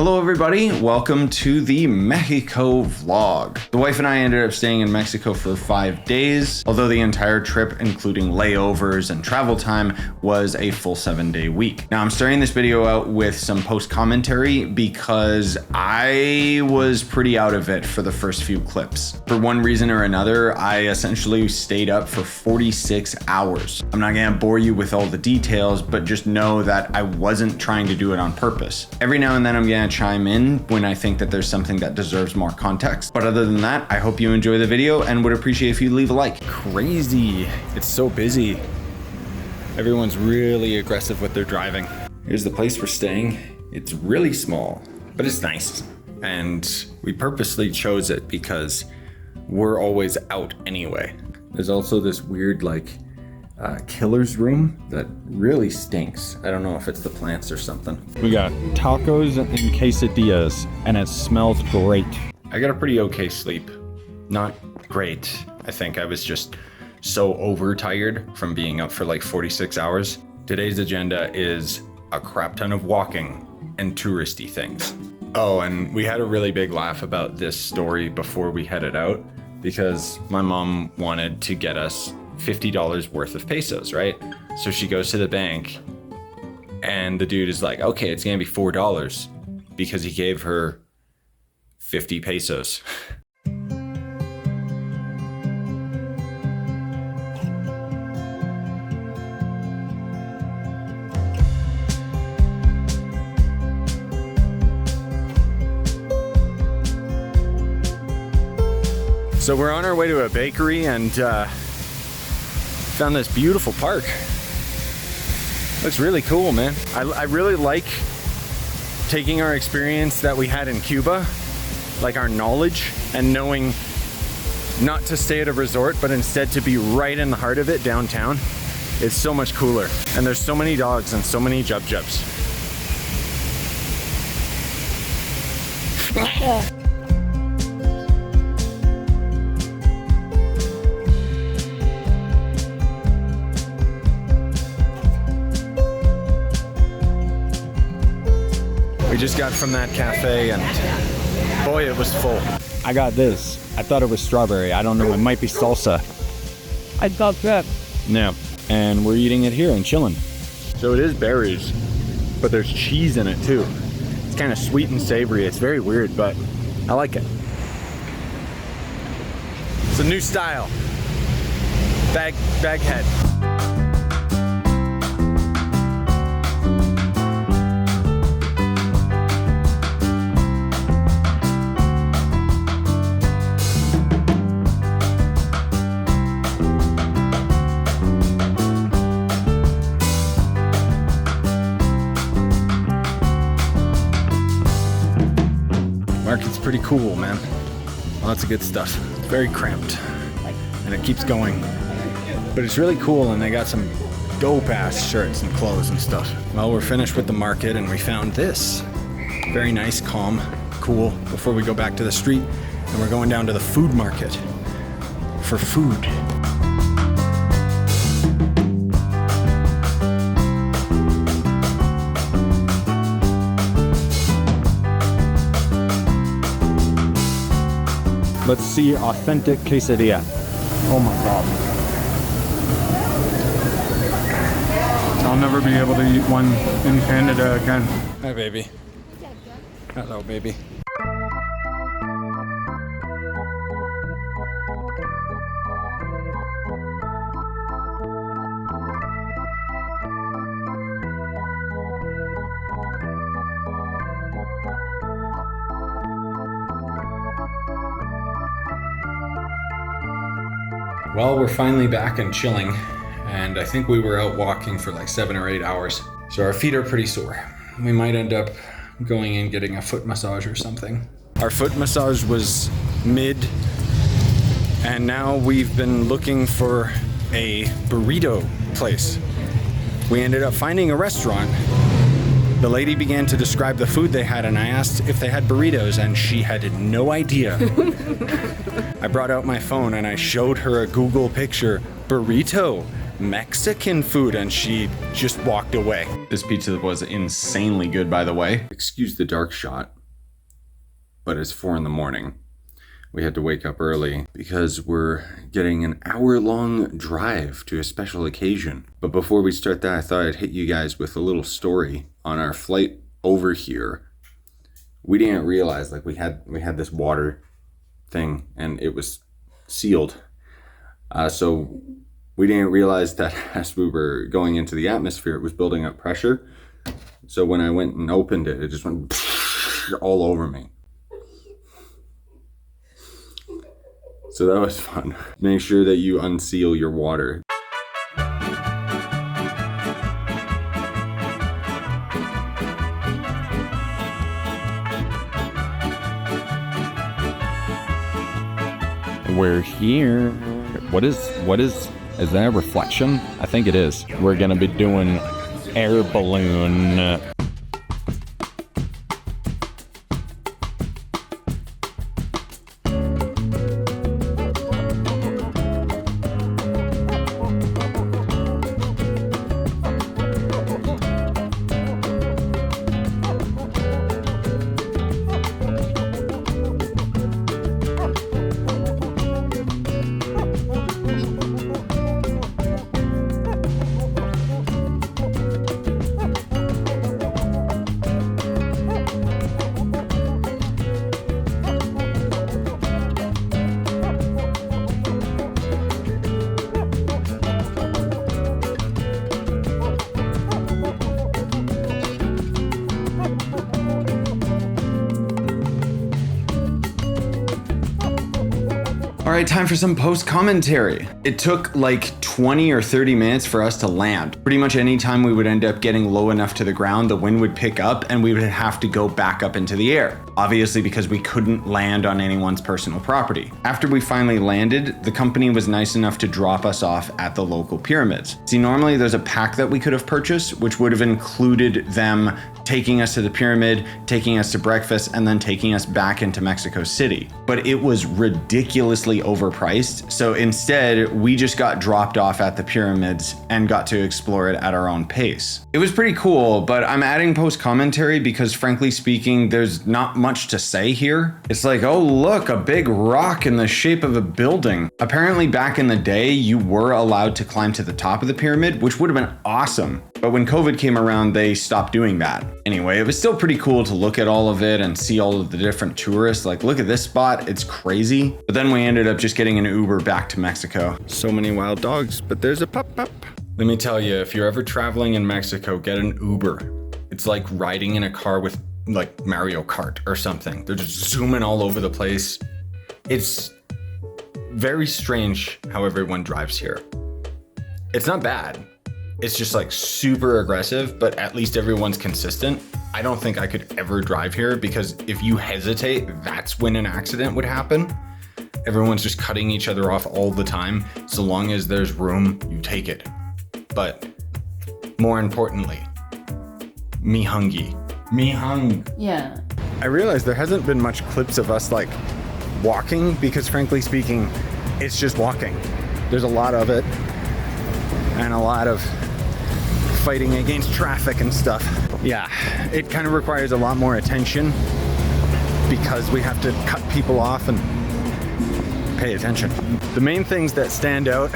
Hello everybody, welcome to the Mexico vlog. The wife and I ended up staying in Mexico for 5 days, although the entire trip, including layovers and travel time, was a full 7-day week. Now I'm starting this video out with some post commentary because I was pretty out of it for the first few clips. For one reason or another, I essentially stayed up for 46 hours. I'm not gonna bore you with all the details, but just know that I wasn't trying to do it on purpose. Every now and then I'm gonna chime in when I think that there's something that deserves more context. But other than that, I hope you enjoy the video and would appreciate if you leave a like. Crazy, it's so busy. Everyone's really aggressive with their driving. Here's the place we're staying. It's really small, but it's nice. And we purposely chose it because we're always out anyway. There's also this weird killer's room that really stinks. I don't know if it's the plants or something. We got tacos and quesadillas, and it smells great. I got a pretty okay sleep. Not great. I think I was just so overtired from being up for like 46 hours. Today's agenda is a crap ton of walking and touristy things. Oh, and we had a really big laugh about this story before we headed out because my mom wanted to get us $50 worth of pesos, right? So she goes to the bank and the dude is like, okay, it's gonna be $4 because he gave her 50 pesos. So we're on our way to a bakery and found this beautiful park. Looks really cool, man. I really like taking our experience that we had in Cuba, like our knowledge, and knowing not to stay at a resort, but instead to be right in the heart of it, downtown. It's so much cooler. And there's so many dogs and so many jub-jubs. We just got from that cafe and boy, it was full. I got this. I thought it was strawberry. I don't know, it might be salsa. I got that. Yeah, and we're eating it here and chilling. So it is berries, but there's cheese in it too. It's kind of sweet and savory. It's very weird, but I like it. It's a new style. Baghead. Market's pretty cool, man. Lots of good stuff. It's very cramped and it keeps going. But it's really cool and they got some dope ass shirts and clothes and stuff. Well, we're finished with the market and we found this. Very nice, calm, cool before we go back to the street. And we're going down to the food market for food. Let's see authentic quesadilla. Oh my God. I'll never be able to eat one in Canada again. Hi, baby. Hello, baby. Well, we're finally back and chilling, and I think we were out walking for like 7 or 8 hours. So our feet are pretty sore. We might end up going and getting a foot massage or something. Our foot massage was mid, and now we've been looking for a burrito place. We ended up finding a restaurant. The lady began to describe the food they had, and I asked if they had burritos, and she had no idea. I brought out my phone and I showed her a Google picture, burrito, Mexican food, and she just walked away. This pizza was insanely good, by the way. Excuse the dark shot. but it's 4 in the morning. We had to wake up early because we're getting an hour-long drive to a special occasion. But before we start that, I thought I'd hit you guys with a little story on our flight over here. We didn't realize, like, we had this water thing and it was sealed. So we didn't realize that as we were going into the atmosphere, it was building up pressure. So when I went and opened it, it just went all over me. So that was fun. Make sure that you unseal your water. We're here. What is that a reflection? I think it is. We're gonna be doing air balloon. All right, time for some post commentary. It took like 20 or 30 minutes for us to land. Pretty much any time we would end up getting low enough to the ground, the wind would pick up and we would have to go back up into the air. Obviously because we couldn't land on anyone's personal property. After we finally landed, the company was nice enough to drop us off at the local pyramids. See, normally there's a pack that we could have purchased, which would have included them taking us to the pyramid, taking us to breakfast, and then taking us back into Mexico City. But it was ridiculously overpriced. So instead, we just got dropped off at the pyramids and got to explore it at our own pace. It was pretty cool, but I'm adding post commentary because frankly speaking, there's not much to say here. It's like, oh look, a big rock in the shape of a building. Apparently back in the day, you were allowed to climb to the top of the pyramid, which would have been awesome. But when COVID came around, they stopped doing that. Anyway, it was still pretty cool to look at all of it and see all of the different tourists. Like, look at this spot, it's crazy. But then we ended up just getting an Uber back to Mexico. So many wild dogs, but there's a pup. Let me tell you, if you're ever traveling in Mexico, get an Uber. It's like riding in a car with like Mario Kart or something. They're just zooming all over the place. It's very strange how everyone drives here. It's not bad. It's just like super aggressive, but at least everyone's consistent. I don't think I could ever drive here because if you hesitate, that's when an accident would happen. Everyone's just cutting each other off all the time. So long as there's room, you take it. But more importantly, me hungry. Me hung. Yeah. I realized there hasn't been much clips of us like walking because frankly speaking, it's just walking. There's a lot of it and a lot of fighting against traffic and stuff. Yeah, it kind of requires a lot more attention because we have to cut people off and pay attention. The main things that stand out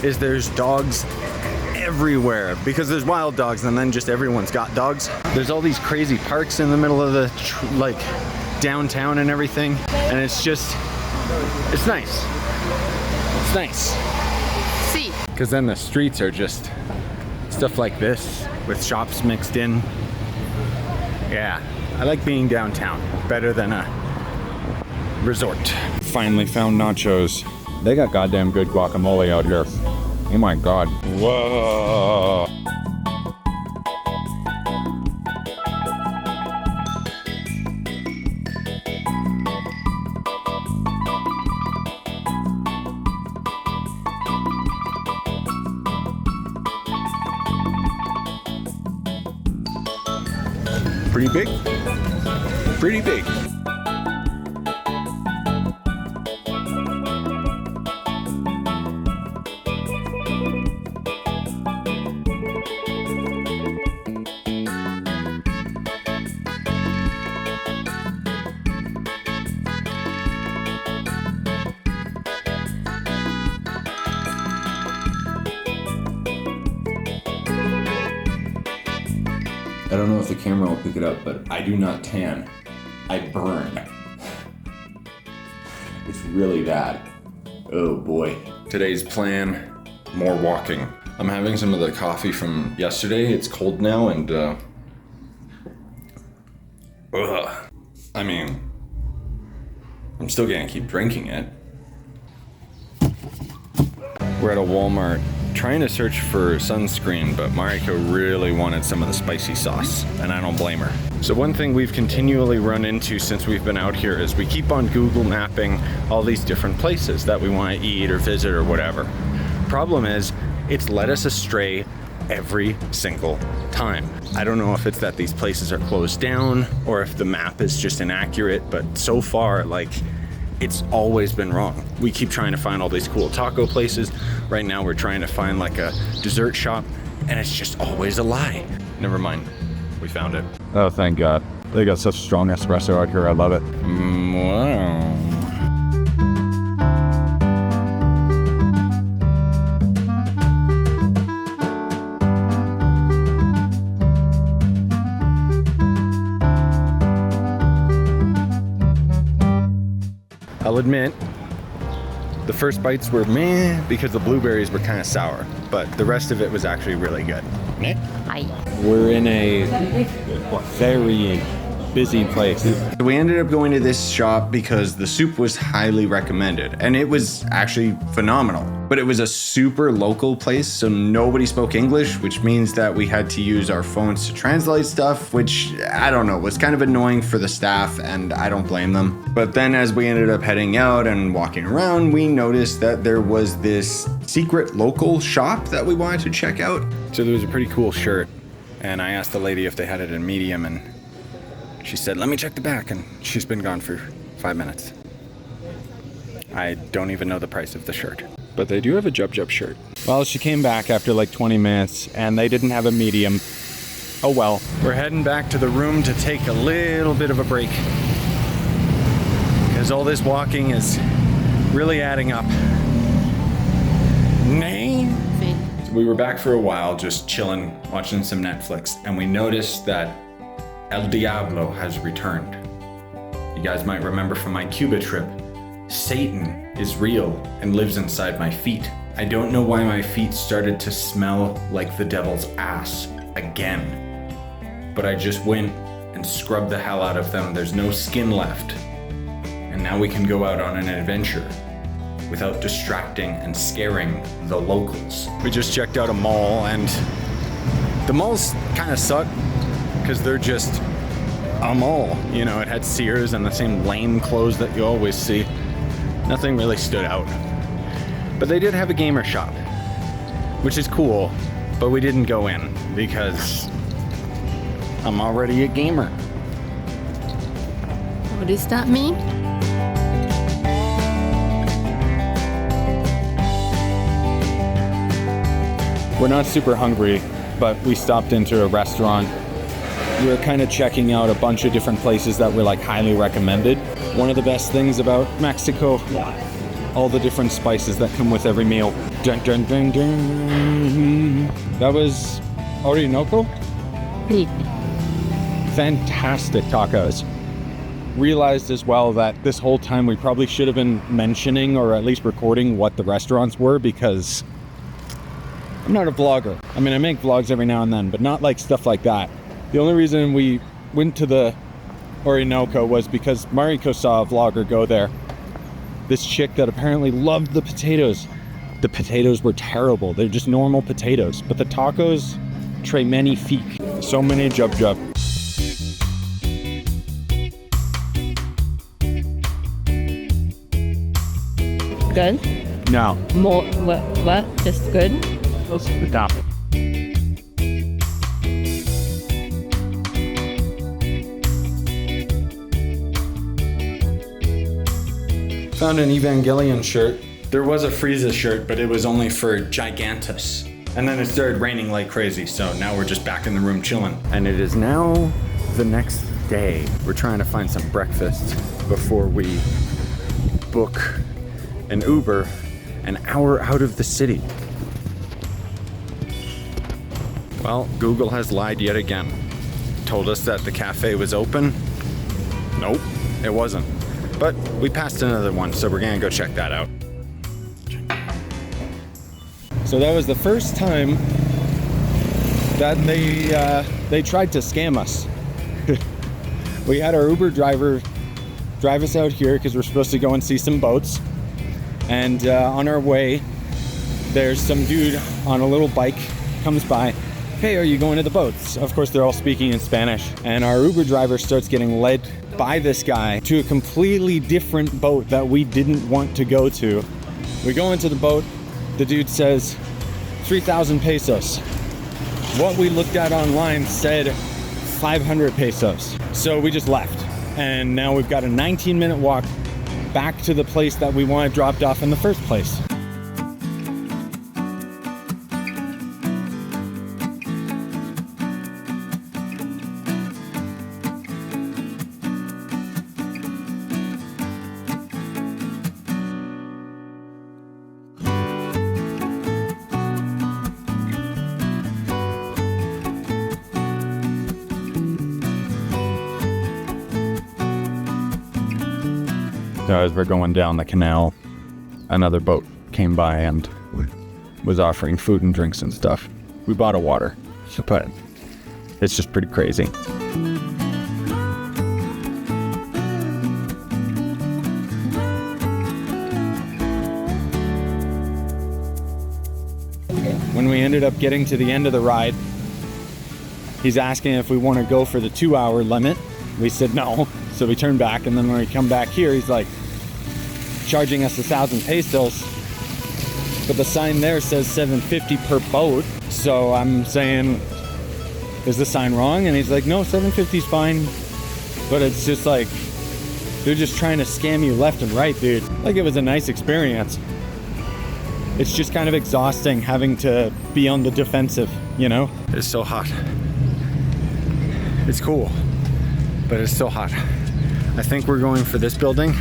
is there's dogs everywhere because there's wild dogs and then just everyone's got dogs. There's all these crazy parks in the middle of the like downtown and everything, and it's nice. It's nice. See. Because then the streets are just stuff like this with shops mixed in. Yeah, I like being downtown better than a resort. Finally found nachos. They got goddamn good guacamole out here. Oh my god. Whoa. Pretty big. Pretty big. the camera will pick it up, but I do not tan. I burn. It's really bad. Oh boy. Today's plan, more walking. I'm having some of the coffee from yesterday. It's cold now and I mean, I'm still gonna keep drinking it. We're at a Walmart trying to search for sunscreen, but Mariko really wanted some of the spicy sauce, and I don't blame her. So one thing we've continually run into since we've been out here is we keep on Google mapping all these different places that we want to eat or visit or whatever. Problem is, it's led us astray every single time. I don't know if it's that these places are closed down or if the map is just inaccurate, but so far, like, it's always been wrong. We keep trying to find all these cool taco places. Right now we're trying to find like a dessert shop, and it's just always a lie. Never mind, we found it. Oh, thank God. They got such strong espresso out here. I love it. Wow. I'll admit, the first bites were meh because the blueberries were kind of sour, but the rest of it was actually really good. Hi. We're in a very busy place. We ended up going to this shop because the soup was highly recommended, and it was actually phenomenal. But it was a super local place, so nobody spoke English, which means that we had to use our phones to translate stuff, which, I don't know, was kind of annoying for the staff, and I don't blame them. But then as we ended up heading out and walking around, we noticed that there was this secret local shop that we wanted to check out. So there was a pretty cool shirt, and I asked the lady if they had it in medium, and she said, let me check the back, and she's been gone for 5 minutes. I don't even know the price of the shirt. But they do have a Jub shirt. Well, she came back after like 20 minutes and they didn't have a medium. Oh well. We're heading back to the room to take a little bit of a break, because all this walking is really adding up. So we were back for a while, just chilling, watching some Netflix, and we noticed that El Diablo has returned. You guys might remember from my Cuba trip, Satan is real and lives inside my feet. I don't know why my feet started to smell like the devil's ass again, but I just went and scrubbed the hell out of them. There's no skin left. And now we can go out on an adventure without distracting and scaring the locals. We just checked out a mall, and the malls kind of suck because they're just a mall. You know, it had Sears and the same lame clothes that you always see. Nothing really stood out. But they did have a gamer shop, which is cool, but we didn't go in because I'm already a gamer. What does that mean? We're not super hungry, but we stopped into a restaurant. We were kind of checking out a bunch of different places that were like highly recommended. One of the best things about Mexico, all the different spices that come with every meal. Dun, dun, dun, dun. That was Orinoco? Fantastic tacos. Realized as well that this whole time we probably should have been mentioning or at least recording what the restaurants were, because I'm not a vlogger. I mean, I make vlogs every now and then, but not like stuff like that. The only reason we went to the Orinoco was because Mariko saw a vlogger go there. This chick that apparently loved the potatoes. The potatoes were terrible. They're just normal potatoes. But the tacos, très magnifique. So many jub. Good? No. More, what? Just good? Let's stop. Found an Evangelion shirt. There was a Frieza shirt, but it was only for Gigantus. And then it started raining like crazy, so now we're just back in the room chilling. And it is now the next day. We're trying to find some breakfast before we book an Uber an hour out of the city. Well, Google has lied yet again. told us that the cafe was open. Nope, it wasn't. But we passed another one, so we're gonna go check that out. So that was the first time that they tried to scam us. We had our Uber driver drive us out here because we're supposed to go and see some boats. And on our way, there's some dude on a little bike comes by. Hey, are you going to the boats? Of course, they're all speaking in Spanish. And our Uber driver starts getting led by this guy to a completely different boat that we didn't want to go to. We go into the boat. The dude says 3,000 pesos. What we looked at online said 500 pesos. So we just left. And now we've got a 19-minute walk back to the place that we wanted dropped off in the first place. So as we're going down the canal, another boat came by and was offering food and drinks and stuff. We bought a water, but it's just pretty crazy. When we ended up getting to the end of the ride, he's asking if we want to go for the 2-hour limit. We said no, so we turned back, and then when we come back here, he's like charging us 1,000 pesos, but the sign there says 750 per boat. So I'm saying, is the sign wrong? And he's like, no, 750 is fine. But it's just like, they're just trying to scam you left and right, dude. Like, it was a nice experience. It's just kind of exhausting having to be on the defensive, you know? It's so hot. It's cool, but it's so hot. I think we're going for this building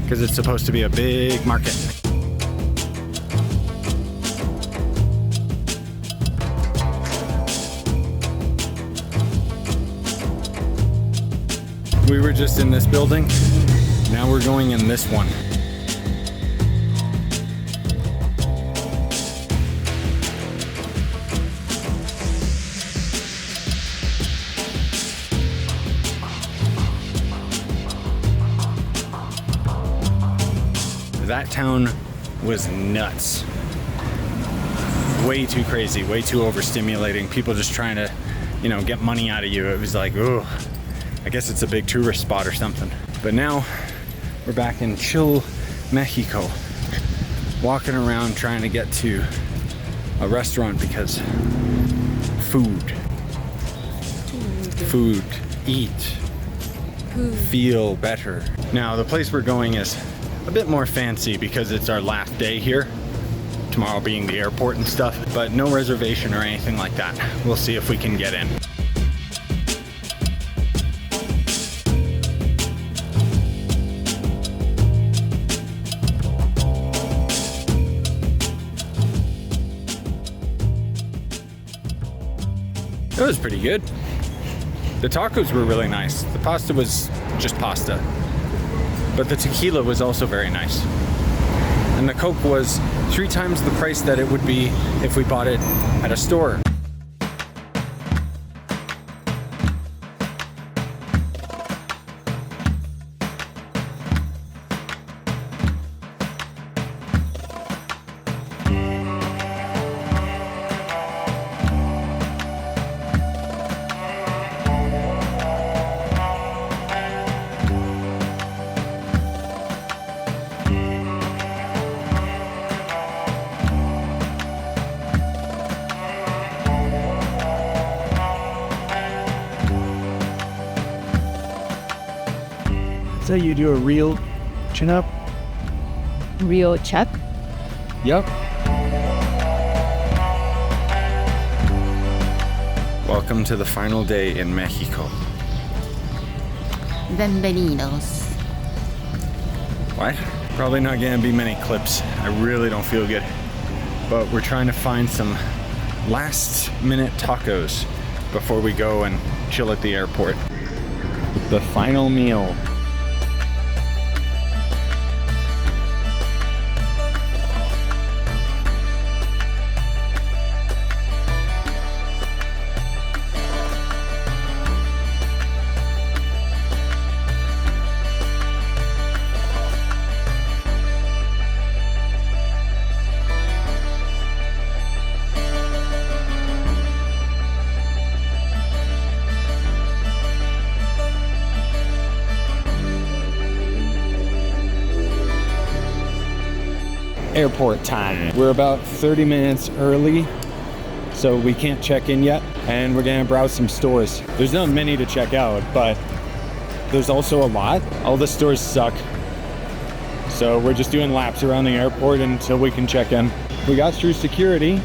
because it's supposed to be a big market. We were just in this building. Now we're going in this one. That town was nuts. Way too crazy, way too overstimulating. People just trying to, get money out of you. It was like, oh, I guess it's a big tourist spot or something. But now we're back in chill Mexico, walking around trying to get to a restaurant because food, eat, feel better. Now the place we're going is a bit more fancy because it's our last day here, tomorrow being the airport and stuff, but no reservation or anything like that. We'll see if we can get in. It was pretty good. The tacos were really nice. The pasta was just pasta. But the tequila was also very nice. And the Coke was 3 times the price that it would be if we bought it at a store. So you do a real chin up? Real check. Yep. Welcome to the final day in Mexico. Bienvenidos. What? Probably not gonna be many clips. I really don't feel good. But we're trying to find some last minute tacos before we go and chill at the airport. The final meal. Airport time. We're about 30 minutes early, so we can't check in yet, and we're gonna browse some stores. There's not many to check out, but there's also a lot. All the stores suck, so we're just doing laps around the airport until we can check in. We got through security,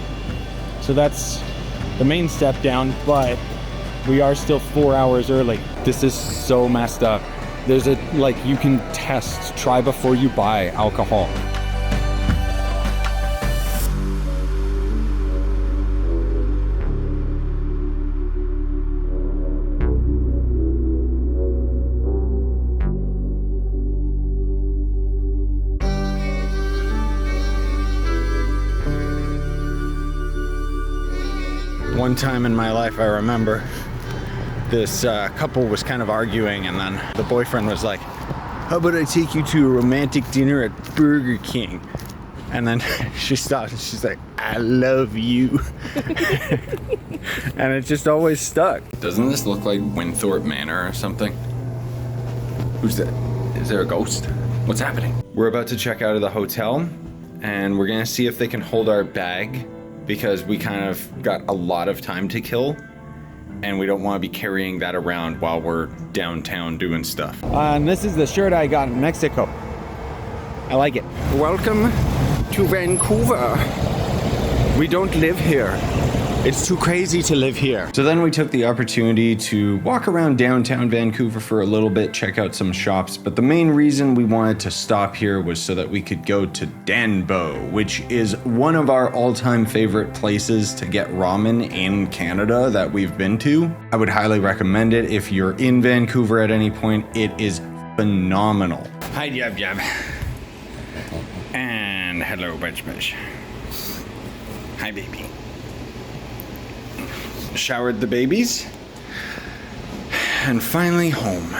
so that's the main step down, but we are still 4 hours early. This is so messed up. There's a, like, you can test, try before you buy alcohol. One time in my life, I remember this couple was kind of arguing, and then the boyfriend was like, "How about I take you to a romantic dinner at Burger King?" And then she stopped and she's like, "I love you." And it just always stuck. Doesn't this look like Winthorpe Manor or something? Who's that? Is there a ghost? What's happening? We're about to check out of the hotel, and we're gonna see if they can hold our bag, because we kind of got a lot of time to kill, and we don't want to be carrying that around while we're downtown doing stuff. And this is the shirt I got in Mexico. I like it. Welcome to Vancouver. We don't live here. It's too crazy to live here. So then we took the opportunity to walk around downtown Vancouver for a little bit, check out some shops, but the main reason we wanted to stop here was so that we could go to Danbo, which is one of our all-time favorite places to get ramen in Canada that we've been to. I would highly recommend it if you're in Vancouver at any point. It is phenomenal. Hi, Yab Yab. And hello, Budge Budge. Hi, baby. Showered the babies, and finally home.